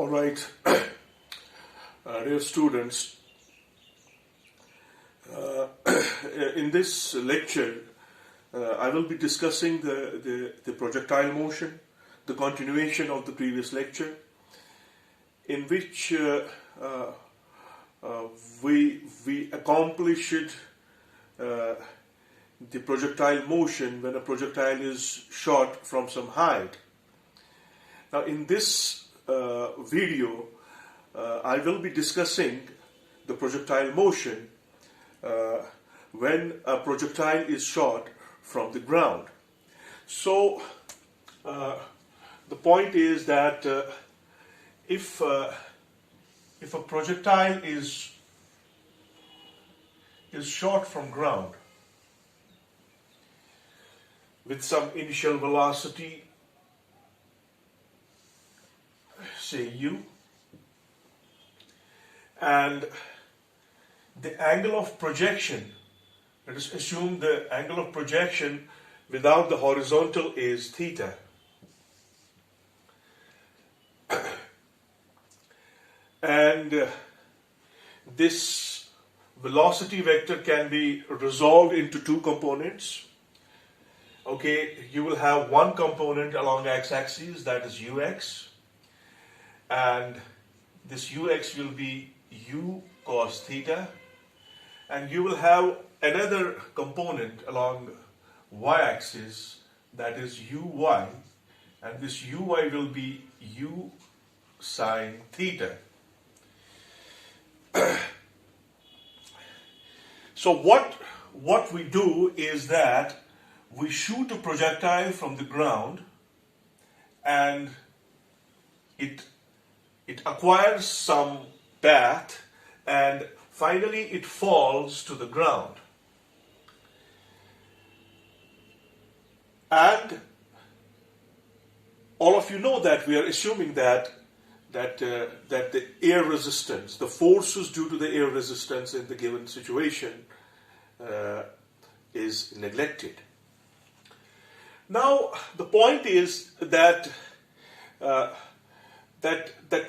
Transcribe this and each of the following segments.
All right, dear students, in this lecture, I will be discussing the projectile motion, the continuation of the previous lecture, in which we accomplished the projectile motion when a projectile is shot from some height. Now, in this video, I will be discussing the projectile motion when a projectile is shot from the ground. So, the point is that if a projectile is shot from ground with some initial velocity, say u, and the angle of projection, let us assume the angle of projection without the horizontal is theta. And this velocity vector can be resolved into two components. Okay, you will have one component along x-axis, that is ux, and this ux will be u cos theta, and you will have another component along y-axis, that is uy, and this uy will be u sine theta. So what we do is that we shoot a projectile from the ground, and it acquires some path, and finally it falls to the ground. And all of you know that we are assuming that the air resistance, the forces due to the air resistance in the given situation is neglected. Now, the point is that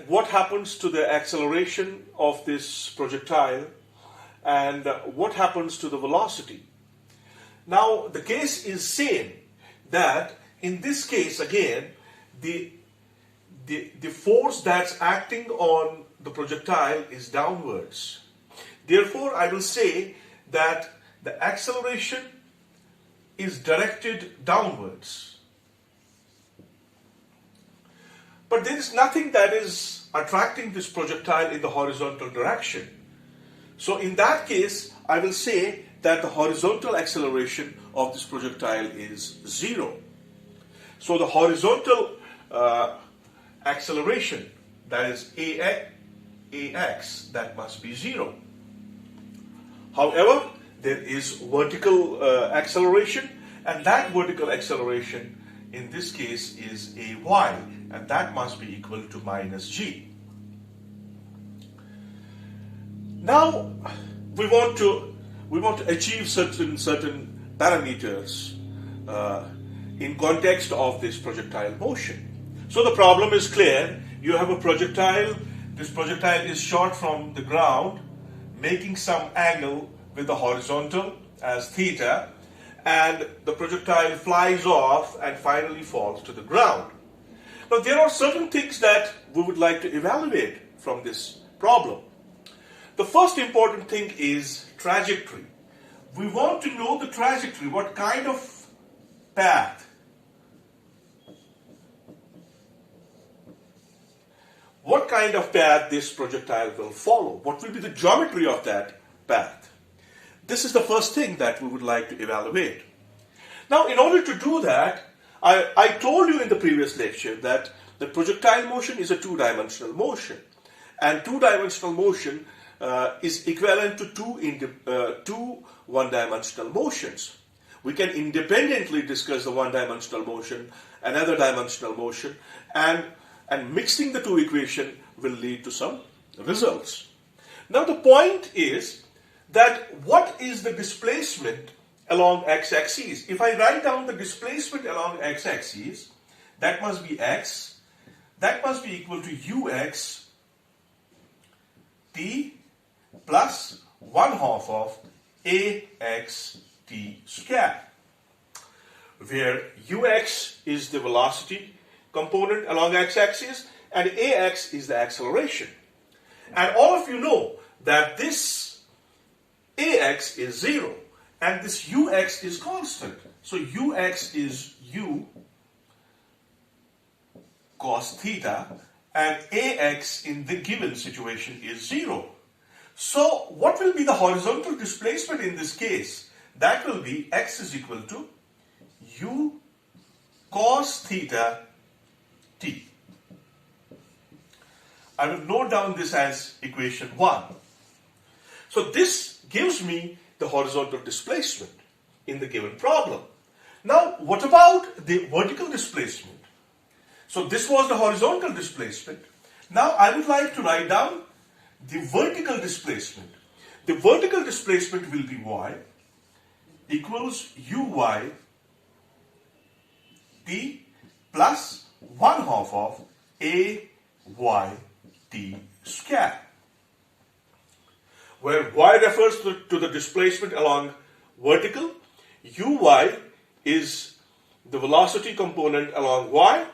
what happens to the acceleration of this projectile and what happens to the velocity. Now, the case is same, that in this case again, the force that's acting on the projectile is downwards. Therefore, I will say that the acceleration is directed downwards. But there is nothing that is attracting this projectile in the horizontal direction. So in that case, I will say that the horizontal acceleration of this projectile is 0. So the horizontal acceleration, that is ax, that must be 0. However, there is vertical acceleration, and that vertical acceleration in this case is ay, and that must be equal to minus g. Now we want to achieve certain parameters in context of this projectile motion. So the problem is clear. You have a projectile. This projectile is shot from the ground, making some angle with the horizontal as theta, and the projectile flies off and finally falls to the ground. Now, there are certain things that we would like to evaluate from this problem. The first important thing is trajectory. We want to know the trajectory, what kind of path. What kind of path this projectile will follow? What will be the geometry of that path? This is the first thing that we would like to evaluate. Now, in order to do that, I told you in the previous lecture that the projectile motion is a two-dimensional motion, and two-dimensional motion is equivalent to two one-dimensional motions. We can independently discuss the one-dimensional motion, another dimensional motion, and mixing the two equations will lead to some results. Now, the point is that what is the displacement along x-axis? If I write down the displacement along x-axis, that must be x that must be equal to ux t plus 1/2 of ax t square, where ux is the velocity component along x-axis and ax is the acceleration. And all of you know that this ax is 0 and this ux is constant. So ux is u cos theta and ax in the given situation is 0. So what will be the horizontal displacement in this case? That will be x is equal to u cos theta t. I will note down this as equation 1. So this gives me the horizontal displacement in the given problem. Now what about the vertical displacement? So this was the horizontal displacement. Now I would like to write down the vertical displacement. The vertical displacement will be y equals uy t plus 1/2 of ay t square, where y refers to the displacement along vertical, uy is the velocity component along y,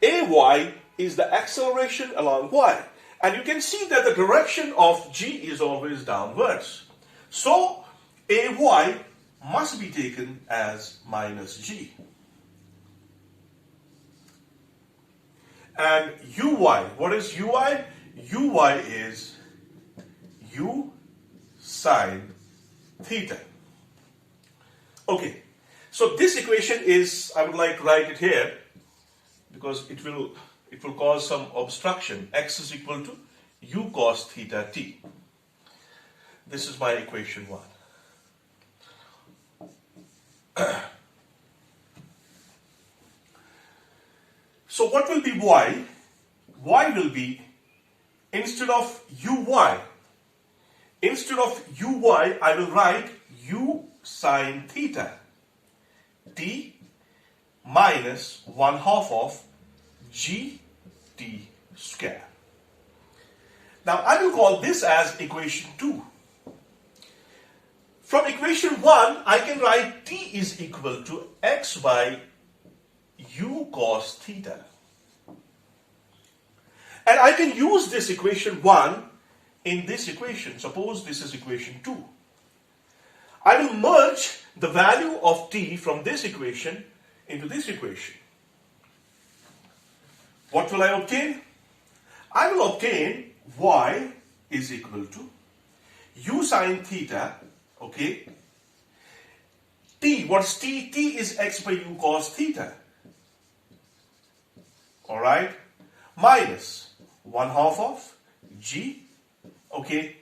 ay is the acceleration along y. And you can see that the direction of g is always downwards. So ay must be taken as minus g. And uy, what is uy? Uy is u sine theta. Okay, so this equation is, I would like to write it here because it will cause some obstruction. X is equal to u cos theta t. This is my equation 1. So what will be y? Y will be, instead of uy, I will write u sine theta t minus 1/2 of g t square. Now I will call this as equation 2. From equation 1, I can write t is equal to x by u cos theta. And I can use this equation 1 in this equation. Suppose this is equation 2. I will merge the value of t from this equation into this equation. What will I obtain? I will obtain y is equal to u sine theta, okay? T, what's t? T is x by u cos theta. Alright? Minus 1/2 of g, okay?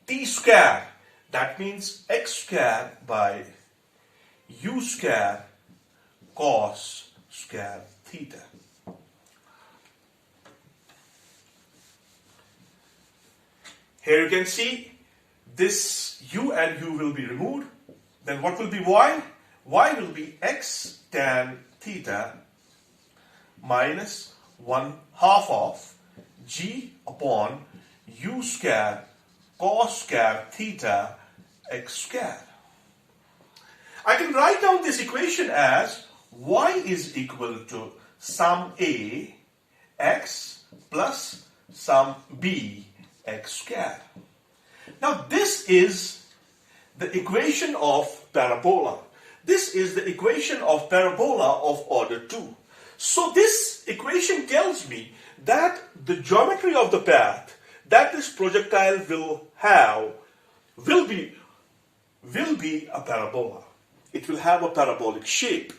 T square, that means x square by u square cos square theta. Here you can see this u and u will be removed. Then what will be y? Y will be x tan theta minus 1/2 of g upon u square cos square theta x square. I can write down this equation as y is equal to sum a x plus sum b x square. Now this is the equation of parabola. This is the equation of parabola of order 2. So this equation tells me that the geometry of the path that this projectile will have will be a parabola. It will have a parabolic shape.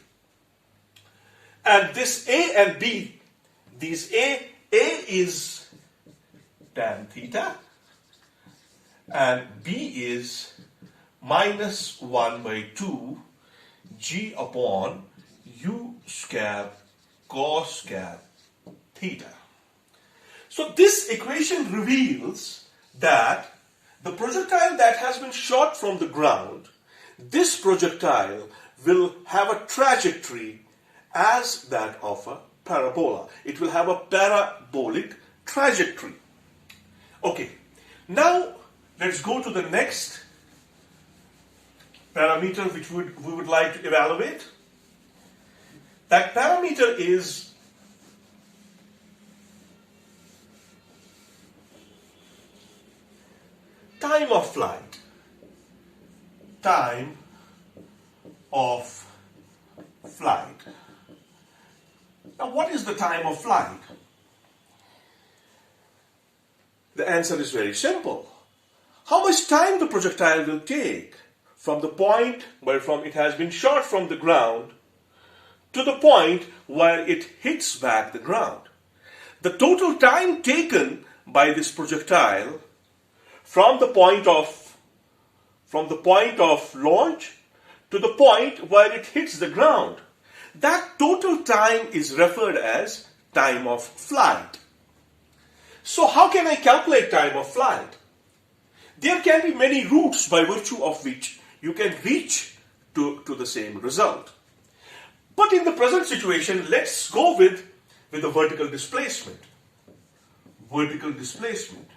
And this a and b, these a is tan theta and b is minus 1 by 2 g upon u square cos square theta. So this equation reveals that the projectile that has been shot from the ground, this projectile will have a trajectory as that of a parabola. It will have a parabolic trajectory. Okay, now let's go to the next parameter which we would like to evaluate. That parameter is time of flight. Time of flight. Now, what is the time of flight? The answer is very simple. How much time the projectile will take from the point wherefrom it has been shot from the ground to the point where it hits back the ground. The total time taken by this projectile from the point of launch to the point where it hits the ground, that total time is referred as time of flight. So how can I calculate time of flight? There can be many routes by virtue of which you can reach to the same result. But in the present situation, let's go with the vertical displacement. Vertical displacement.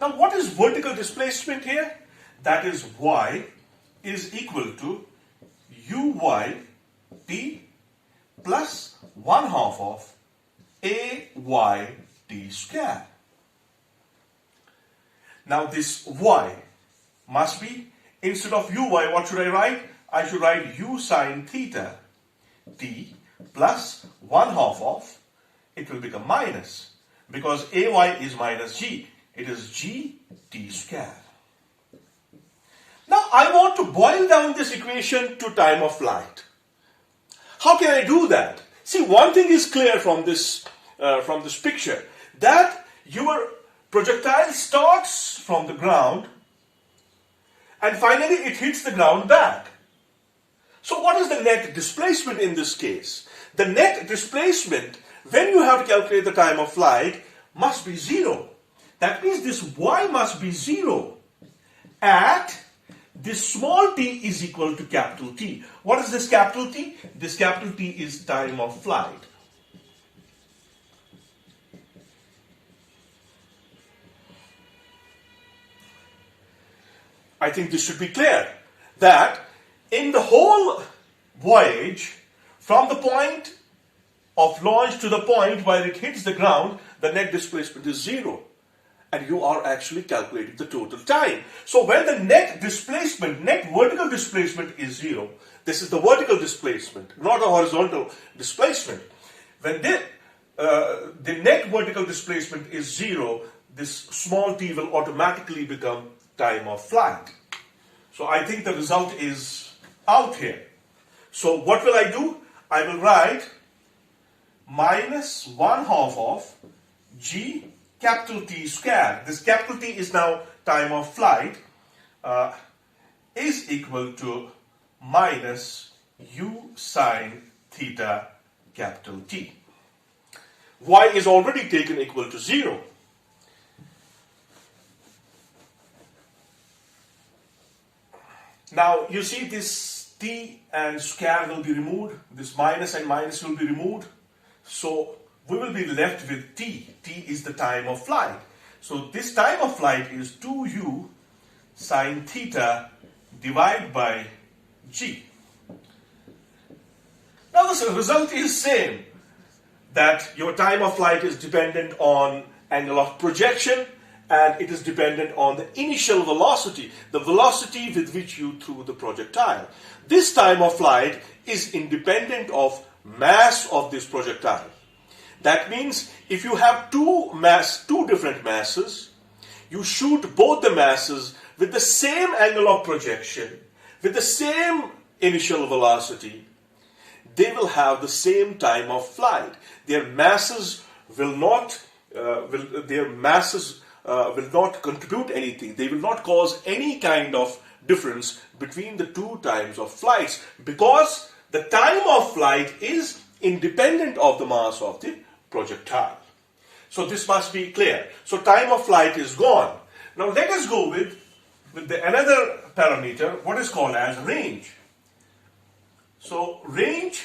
Now, what is vertical displacement here? That is y is equal to uyt plus 1/2 of ayt square. Now, this y must be, instead of uy, what should I write? I should write u sine theta t plus 1/2 of, it will become minus, because ay is minus g. It is gt square. Now, I want to boil down this equation to time of flight. How can I do that? See, one thing is clear from this picture, that your projectile starts from the ground and finally it hits the ground back. So what is the net displacement in this case? The net displacement, when you have to calculate the time of flight, must be 0. That means this y must be 0 at this small t is equal to capital T. What is this capital T? This capital T is time of flight. I think this should be clear that in the whole voyage, from the point of launch to the point where it hits the ground, the net displacement is 0. And you are actually calculating the total time. So when the net displacement, net vertical displacement is 0, this is the vertical displacement, not a horizontal displacement. When the net vertical displacement is 0, this small t will automatically become time of flight. So I think the result is out here. So what will I do? I will write minus 1/2 of g capital T square. This capital T is now time of flight, is equal to minus u sine theta capital T. Y is already taken equal to 0. Now you see this T and square will be removed. This minus and minus will be removed. So we will be left with t. T is the time of flight. So this time of flight is 2u sine theta divided by g. Now the result is same, that your time of flight is dependent on angle of projection and it is dependent on the initial velocity, the velocity with which you threw the projectile. This time of flight is independent of mass of this projectile. That means if you have two different masses, you shoot both the masses with the same angle of projection, with the same initial velocity, they will have the same time of flight. Their masses will not contribute anything. They will not cause any kind of difference between the two times of flights, because the time of flight is independent of the mass of the projectile. So this must be clear. So time of flight is gone. Now let us go with with another parameter, what is called as range. So range,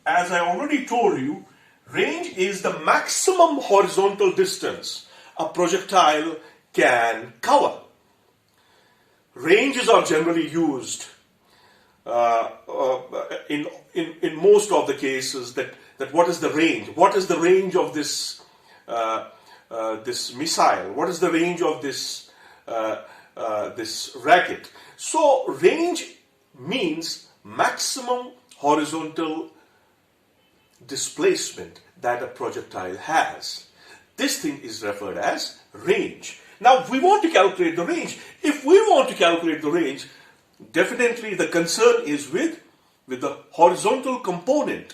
as I already told you, range is the maximum horizontal distance a projectile can cover. Ranges are generally used in most of the cases that what is the range? What is the range of this this missile? What is the range of this this racket? So range means maximum horizontal displacement that a projectile has. This thing is referred as range. Now we want to calculate the range. If we want to calculate the range, definitely the concern is with the horizontal component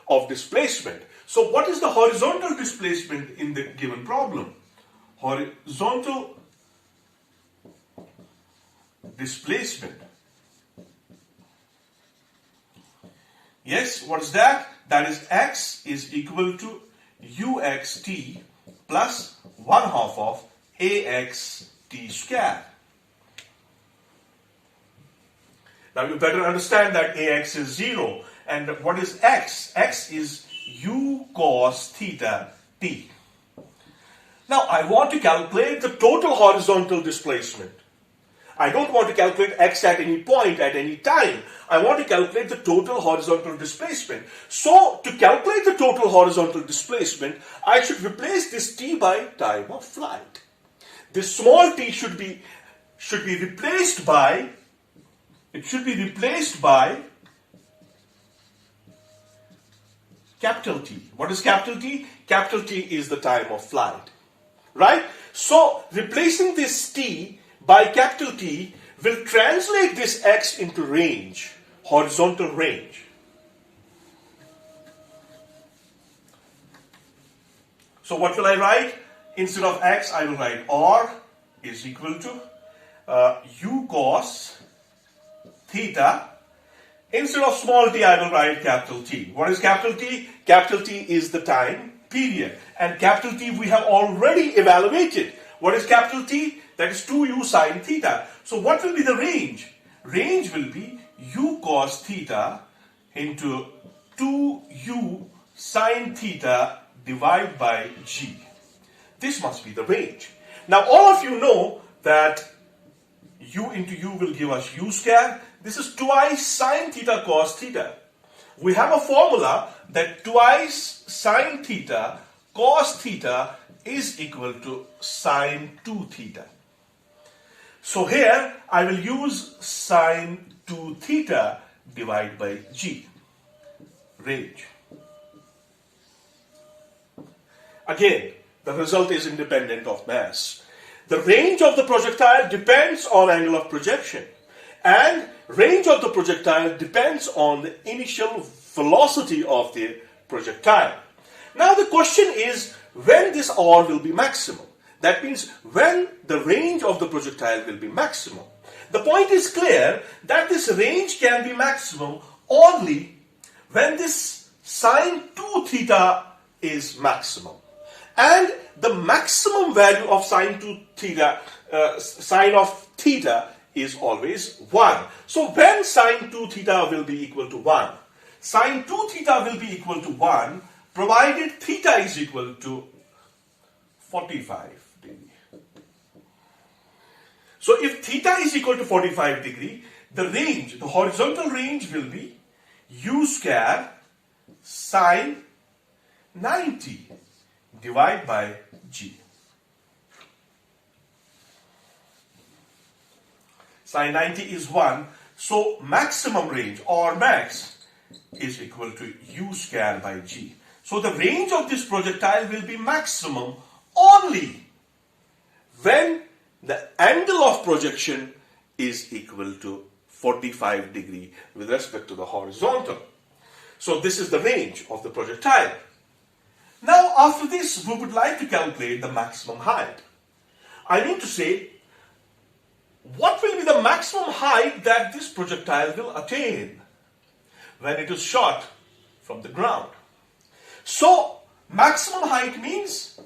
of displacement. So what is the horizontal displacement in the given problem? Horizontal displacement. Yes, what is that? That is x is equal to uxt plus 1/2 of axt square. Now you better understand that ax is 0. And what is x? X is u cos theta t. Now I want to calculate the total horizontal displacement. I don't want to calculate x at any point, at any time. I want to calculate the total horizontal displacement. So, to calculate the total horizontal displacement, I should replace this t by time of flight. This small t should be replaced by, capital T. What is capital T? Capital T is the time of flight. Right? So, replacing this t by capital T will translate this x into range, horizontal range. So what will I write? Instead of x, I will write r is equal to u cos theta. Instead of small t, I will write capital T. What is capital T? Capital T is the time period. And capital T we have already evaluated. What is capital T? That is 2u sine theta. So what will be the range? Range will be u cos theta into 2u sine theta divided by g. This must be the range. Now all of you know that u into u will give us u square. This is twice sine theta cos theta. We have a formula that twice sine theta cos theta is equal to sine 2 theta. So here I will use sine 2 theta divided by g, range. Again, the result is independent of mass. The range of the projectile depends on angle of projection, and range of the projectile depends on the initial velocity of the projectile. Now the question is when this R will be maximum. That means when the range of the projectile will be maximum. The point is clear that this range can be maximum only when this sine 2 theta is maximum. And the maximum value of sine 2 theta, sine of theta is always 1. So when sine 2 theta will be equal to 1? Sine 2 theta will be equal to 1 provided theta is equal to 45 degree. So if theta is equal to 45 degree, the range, the horizontal range will be u square sine 90 divided by g. Sine 90 is 1, so maximum range or max is equal to u square by g. So the range of this projectile will be maximum only when the angle of projection is equal to 45 degree with respect to the horizontal. So this is the range of the projectile. Now after this we would like to calculate the maximum height. I need to say what will be the maximum height that this projectile will attain when it is shot from the ground. So maximum height means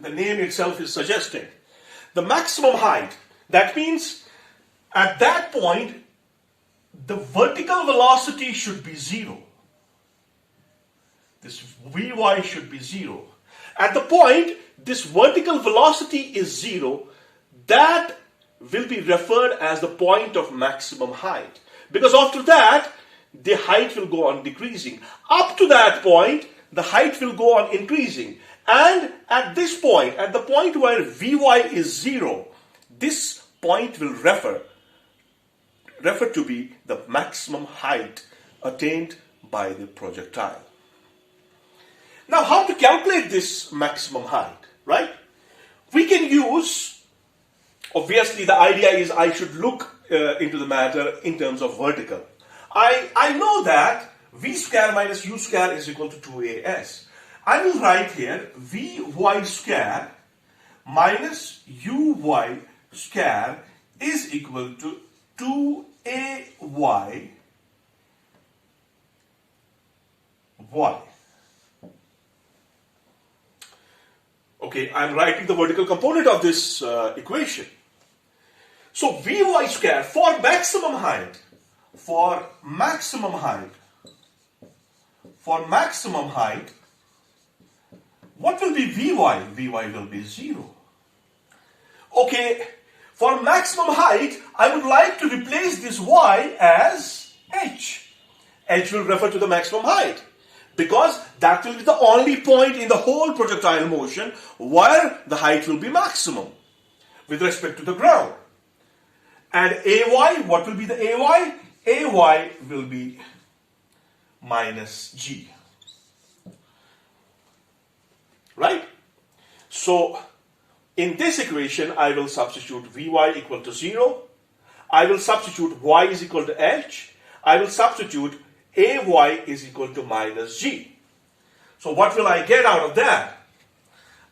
the name itself is suggesting. The maximum height, that means at that point, the vertical velocity should be 0. This Vy should be 0. At the point this vertical velocity is 0, that will be referred as the point of maximum height. Because after that, the height will go on decreasing. Up to that point, the height will go on increasing. And at this point, at the point where Vy is 0, this point will refer to be the maximum height attained by the projectile. Now, how to calculate this maximum height, right? We can use, obviously the idea is I should look into the matter in terms of vertical. I know that V square minus U square is equal to 2AS. I will write here Vy square minus Uy square is equal to 2AY y. Okay, I'm writing the vertical component of this equation. So Vy square for maximum height, what will be Vy? Vy will be 0. Okay, for maximum height, I would like to replace this y as h. H will refer to the maximum height, because that will be the only point in the whole projectile motion where the height will be maximum with respect to the ground. And Ay, what will be the Ay? Ay will be minus g. Right? So, in this equation, I will substitute Vy equal to 0. I will substitute y is equal to h. I will substitute Ay is equal to minus g. So what will I get out of that?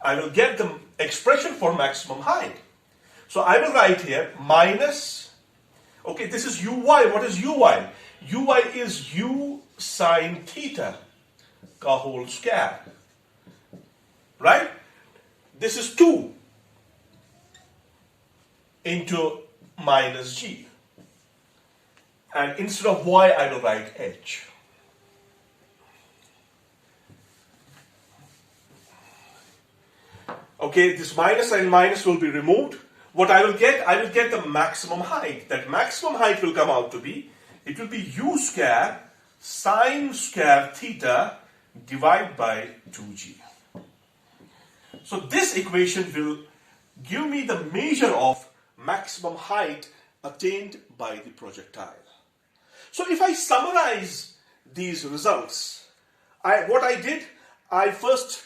I will get the expression for maximum height. So I will write here minus, okay, this is uy. What is uy? Uy is u sine theta ka whole square. Right? This is 2 into minus g. And instead of y, I will write h. Okay, this minus and minus will be removed. What I will get the maximum height. That maximum height will come out to be, it will be u square sine square theta divided by 2g. So this equation will give me the measure of maximum height attained by the projectile. So if I summarize these results, I first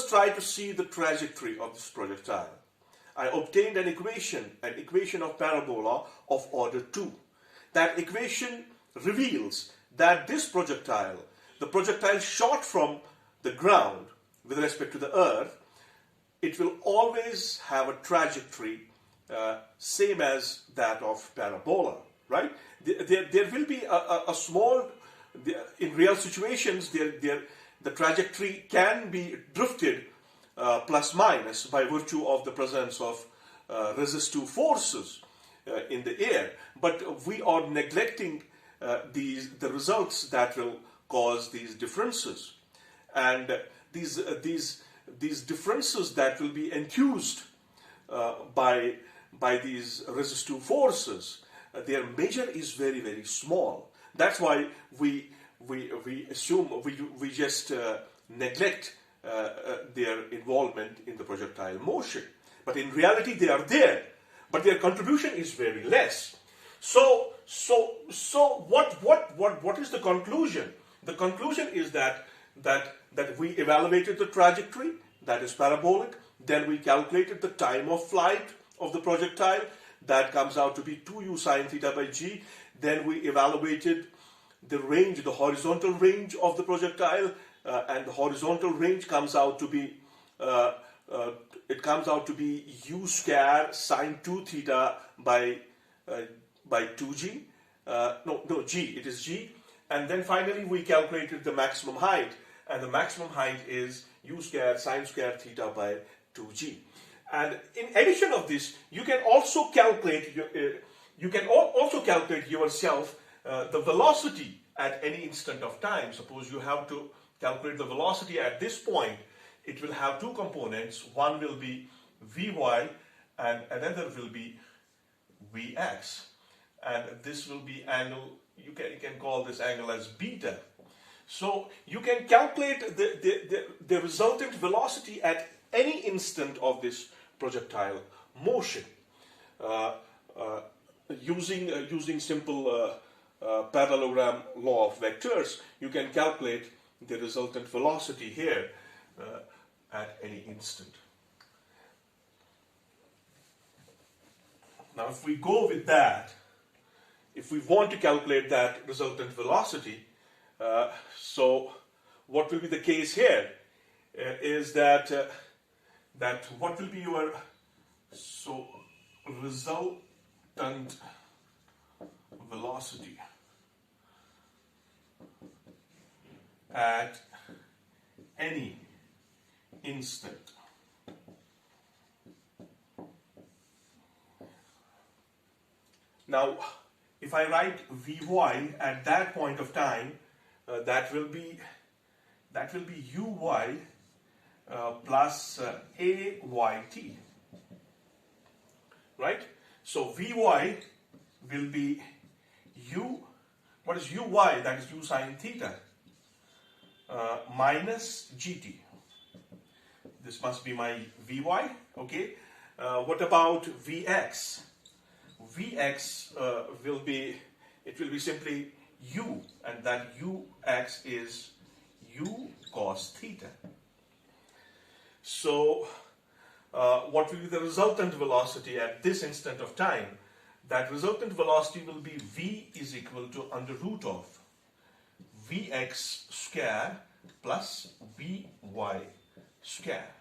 tried to see the trajectory of this projectile. I obtained an equation of parabola of order 2. That equation reveals that this projectile, the projectile shot from the ground with respect to the earth, it will always have a trajectory same as that of parabola. Right? There will be a small, in real situations, the trajectory can be drifted plus minus by virtue of the presence of resistive forces in the air. But we are neglecting the results that will cause these differences. And these differences that will be induced by these resistive forces, their measure is very, very small. That's why we assume, we just neglect their involvement in the projectile motion. But in reality, they are there. But their contribution is very less. So what is the conclusion? The conclusion is that we evaluated the trajectory, that is parabolic. Then we calculated the time of flight of the projectile. That comes out to be 2u sine theta by g. Then we evaluated the range, the horizontal range of the projectile, and the horizontal range comes out to be u square sine 2 theta by 2g. G. It is g. And then finally we calculated the maximum height, and the maximum height is u square sine square theta by 2g. And in addition of this, you can also calculate yourself the velocity at any instant of time. Suppose you have to calculate the velocity at this point. It will have two components. One will be Vy and another will be Vx. And this will be angle, you can call this angle as beta. So you can calculate the resultant velocity at any instant of this projectile motion using simple parallelogram law of vectors. You can calculate the resultant velocity here at any instant. Now if we go with that, if we want to calculate that resultant velocity, so what will be the case here is that what will be your resultant velocity at any instant. Now, if I write Vy at that point of time, that will be Uy plus Ayt, right? So Vy will be what is Uy? That is u sine theta minus gt. This must be my Vy, okay? What about Vx? Vx will be simply u, and that ux is u cos theta. So what will be the resultant velocity at this instant of time? That resultant velocity will be v is equal to under root of vx square plus vy square.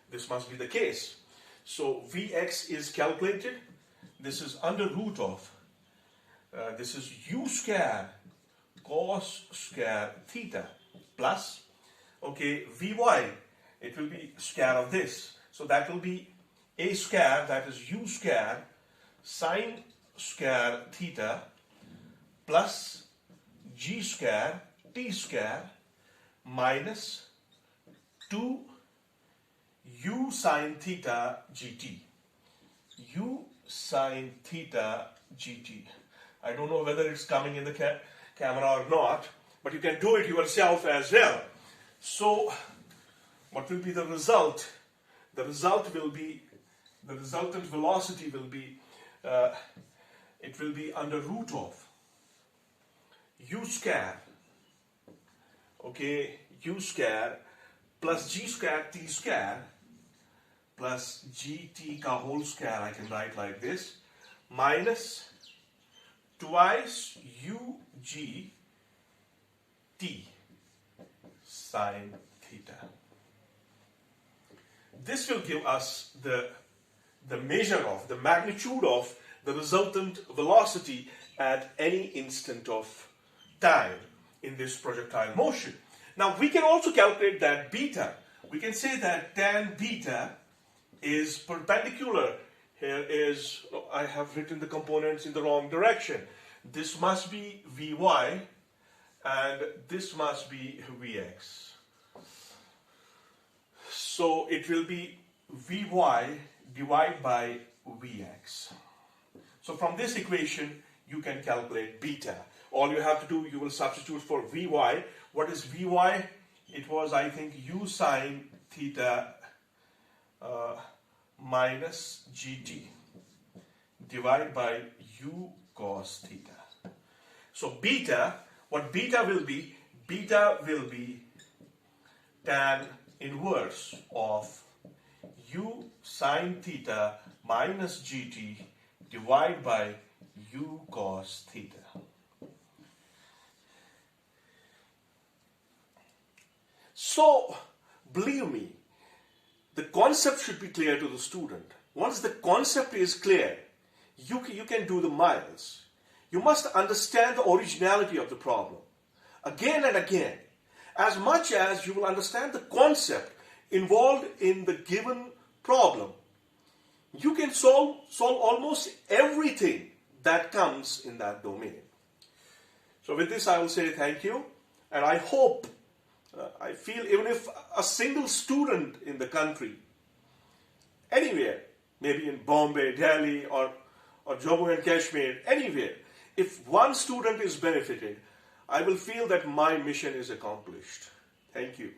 This must be the case. So vx is calculated. This is under root of, this is u square cos square theta plus, okay, vy, it will be square of this. So that will be a square, that is u square sine square theta plus g square t square minus 2 u sine theta gt. U sine theta gt. I don't know whether it's coming in the camera or not, but you can do it yourself as well. So what will be the result? The result will be, the resultant velocity will be, it will be under root of u square, okay, u square plus g square t square plus gt ka whole square, I can write like this, minus twice ug t sine theta. This will give us the measure of, the magnitude of the resultant velocity at any instant of time in this projectile motion. Now we can also calculate that beta. We can say that tan beta is perpendicular. Here is, I have written the components in the wrong direction. This must be Vy and this must be Vx. So it will be Vy divided by Vx. So from this equation you can calculate beta. All you have to do, you will substitute for Vy. What is Vy? It was, I think, u sine theta minus gt divided by u cos theta. So beta, what beta will be tan inverse of u sine theta minus gt divided by u cos theta. So, believe me, the concept should be clear to the student. Once the concept is clear, you can do the miles. You must understand the originality of the problem again and again. as much as you will understand the concept involved in the given problem, you can solve almost everything that comes in that domain. So with this, I will say thank you, and I hope, I feel even if a single student in the country, anywhere, maybe in Bombay, Delhi, or Jammu and Kashmir, anywhere, if one student is benefited, I will feel that my mission is accomplished. Thank you.